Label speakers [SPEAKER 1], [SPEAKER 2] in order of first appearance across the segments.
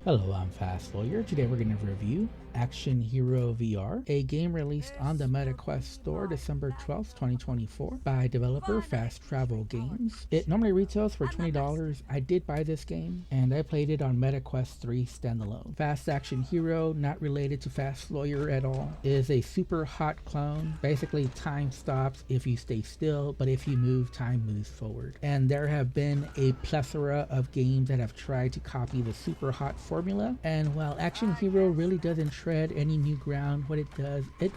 [SPEAKER 1] Hello, I'm Fast Lawyer. Today we're going to review Action Hero VR, a game released on the MetaQuest store December 12th, 2024 by developer Fast Travel Games. It normally retails for $20. I did buy this game and I played it on MetaQuest 3 standalone. Fast Action Hero, not related to Fast Lawyer at all, is a super hot clone. Basically, time stops if you stay still, but if you move, time moves forward. And there have been a plethora of games that have tried to copy the super hot formula, and while Action Hero really doesn't tread any new ground, what it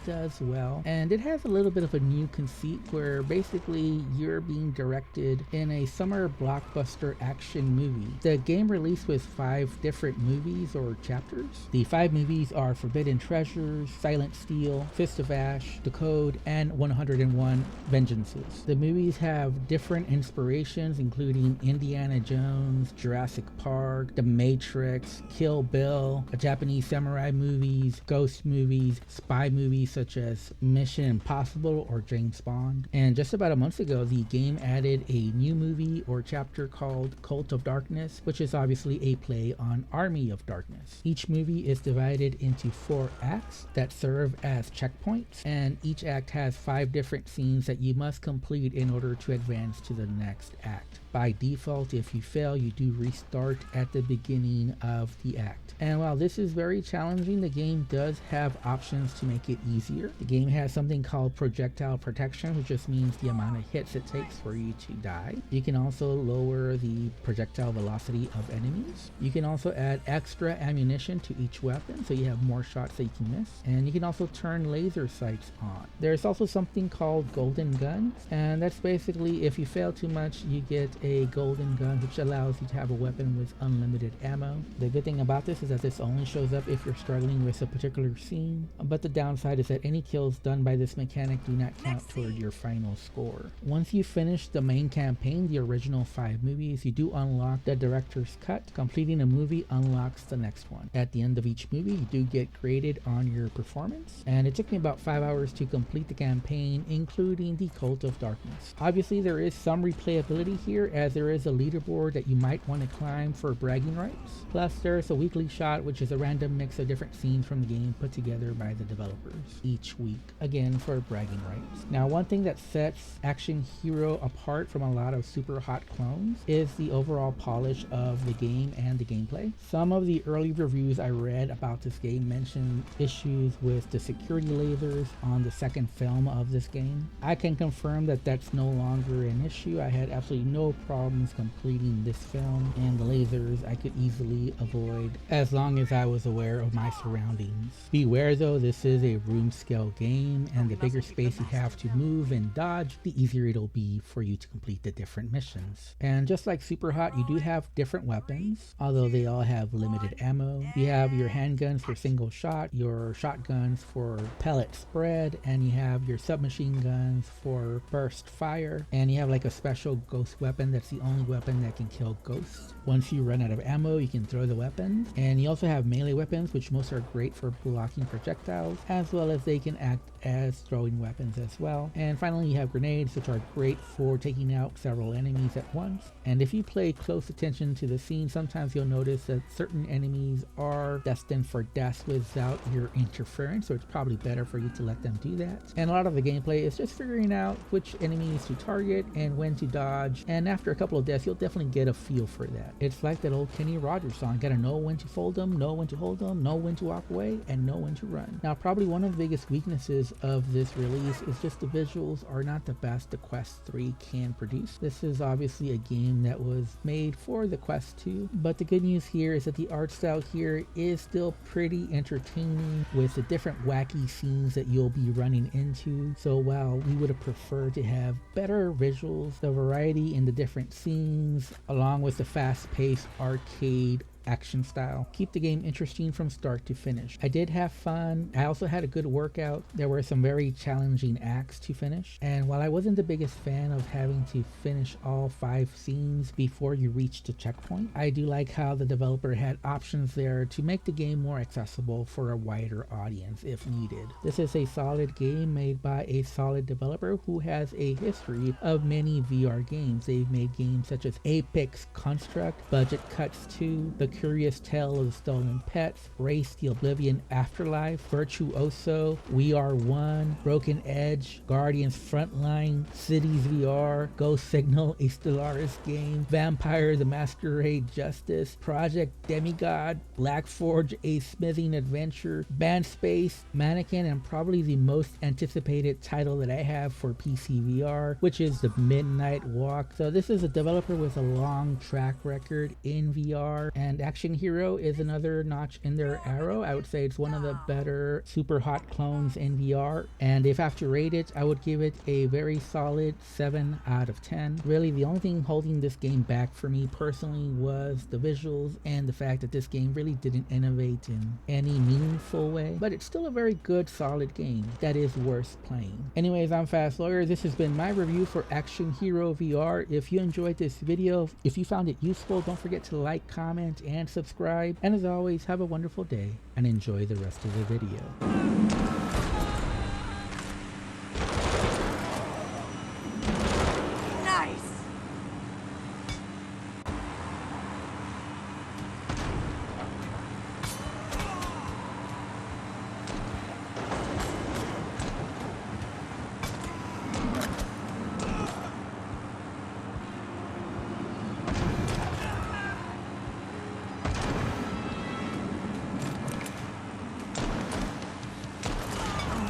[SPEAKER 1] does well. And it has a little bit of a new conceit where basically you're being directed in a summer blockbuster action movie. The game released with 5 different movies or chapters. The 5 movies are Forbidden Treasures, Silent Steel, Fist of Ash, The Code, and 101 Vengeances. The movies have different inspirations, including Indiana Jones, Jurassic Park, The Matrix, Kill Bill, a Japanese samurai movies, ghost movies, spy movies such as Mission Impossible or James Bond. And just about a month ago, the game added a new movie or chapter called Cult of Darkness, which is obviously a play on Army of Darkness. Each movie is divided into 4 acts that serve as checkpoints, and each act has 5 different scenes that you must complete in order to advance to the next act. By default, if you fail, you do restart at the beginning of the act. And while this is very challenging, the game does have options to make it easier. The game has something called projectile protection, which just means the amount of hits it takes for you to die. You can also lower the projectile velocity of enemies. You can also add extra ammunition to each weapon, so you have more shots that you can miss. And you can also turn laser sights on. There's also something called golden guns, and that's basically if you fail too much, you get a golden gun, which allows you to have a weapon with unlimited ammo. The good thing about this is that this only shows up if you're struggling with a particular scene, but the downside is that any kills done by this mechanic do not count toward your final score. Once you finish the main campaign, the original 5 movies, you do unlock the director's cut. Completing a movie unlocks the next one. At the end of each movie, you do get graded on your performance, and it took me about 5 hours to complete the campaign, including the Cult of Darkness. Obviously, there is some replayability here, as there is a leaderboard that you might want to climb for bragging rights. Plus, there's a weekly shot, which is a random mix of different scenes from the game put together by the developers each week, again for bragging rights. Now, one thing that sets Action Hero apart from a lot of super hot clones is the overall polish of the game and the gameplay. Some of the early reviews I read about this game mentioned issues with the security lasers on the second film of this game. I can confirm that that's no longer an issue. I had absolutely no problems completing this film, and the lasers I could easily avoid as long as I was aware of my surroundings. Beware though, this is a room scale game, and the bigger space you have to move and dodge, the easier it'll be for you to complete the different missions. And just like Super Hot, you do have different weapons, although they all have limited ammo. You have your handguns for single shot, your shotguns for pellet spread, and you have your submachine guns for burst fire, and you have like a special ghost weapon that's the only weapon that can kill ghosts. Once you run out of ammo, you can throw the weapons, and you also have melee weapons, which most are great for blocking projectiles, as well as they can act as throwing weapons as well. And finally, you have grenades, which are great for taking out several enemies at once. And if you pay close attention to the scene, sometimes you'll notice that certain enemies are destined for death without your interference, so it's probably better for you to let them do that. And a lot of the gameplay is just figuring out which enemies to target and when to dodge, and after a couple of deaths, you'll definitely get a feel for that. It's like that old Kenny Rogers song, gotta know when to fold them, know when to hold them, know when to walk away, and know when to run. Now, probably one of the biggest weaknesses of this release is just the visuals are not the best the Quest 3 can produce. This is obviously a game that was made for the Quest 2, but the good news here is that the art style here is still pretty entertaining with the different wacky scenes that you'll be running into. So while we would have preferred to have better visuals, the variety in the different scenes, along with the fast-paced arcade action style, keep the game interesting from start to finish. I did have fun. I also had a good workout. There were some very challenging acts to finish, and while I wasn't the biggest fan of having to finish all 5 scenes before you reach the checkpoint, I do like how the developer had options there to make the game more accessible for a wider audience if needed. This is a solid game made by a solid developer who has a history of many VR games. They've made games such as Apex Construct, Budget Cuts 2, The Curious Tale of the Stolen Pets, Race the Oblivion Afterlife, Virtuoso, We Are One, Broken Edge, Guardians Frontline, Cities VR, Ghost Signal, a Stellaris game, Vampire the Masquerade Justice, Project Demigod, Black Forge, a Smithing Adventure, Band Space, Mannequin, and probably the most anticipated title that I have for PC VR, which is the Midnight Walk. So this is a developer with a long track record in VR, and Action Hero is another notch in their arrow. I would say it's one of the better super hot clones in VR, and if I have to rate it, I would give it a very solid 7 out of 10. Really, the only thing holding this game back for me personally was the visuals and the fact that this game really didn't innovate in any meaningful way, but it's still a very good solid game that is worth playing. Anyways, I'm Fast Lawyer. This has been my review for Action Hero VR. If you enjoyed this video, if you found it useful, don't forget to like, comment, and subscribe. And as always, have a wonderful day and enjoy the rest of the video.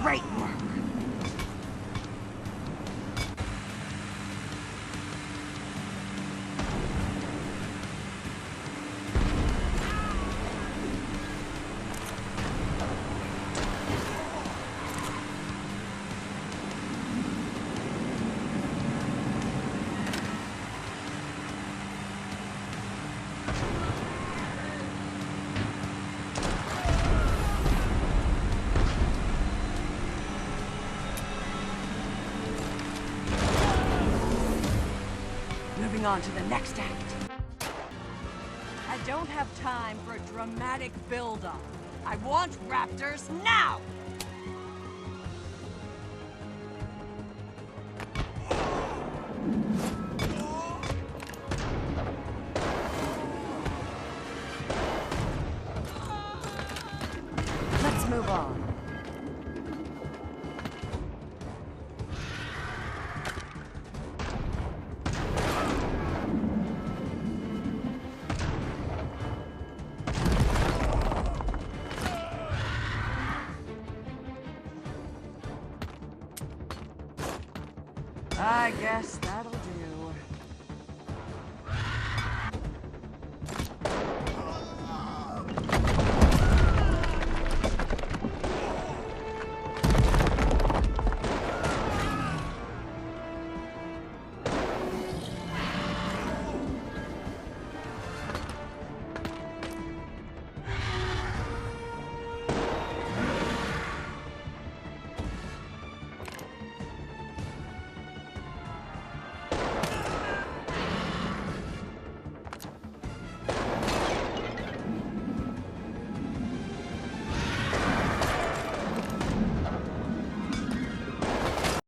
[SPEAKER 2] Great work! Moving on to the next act. I don't have time for a dramatic build-up. I want raptors now! Let's move on. I guess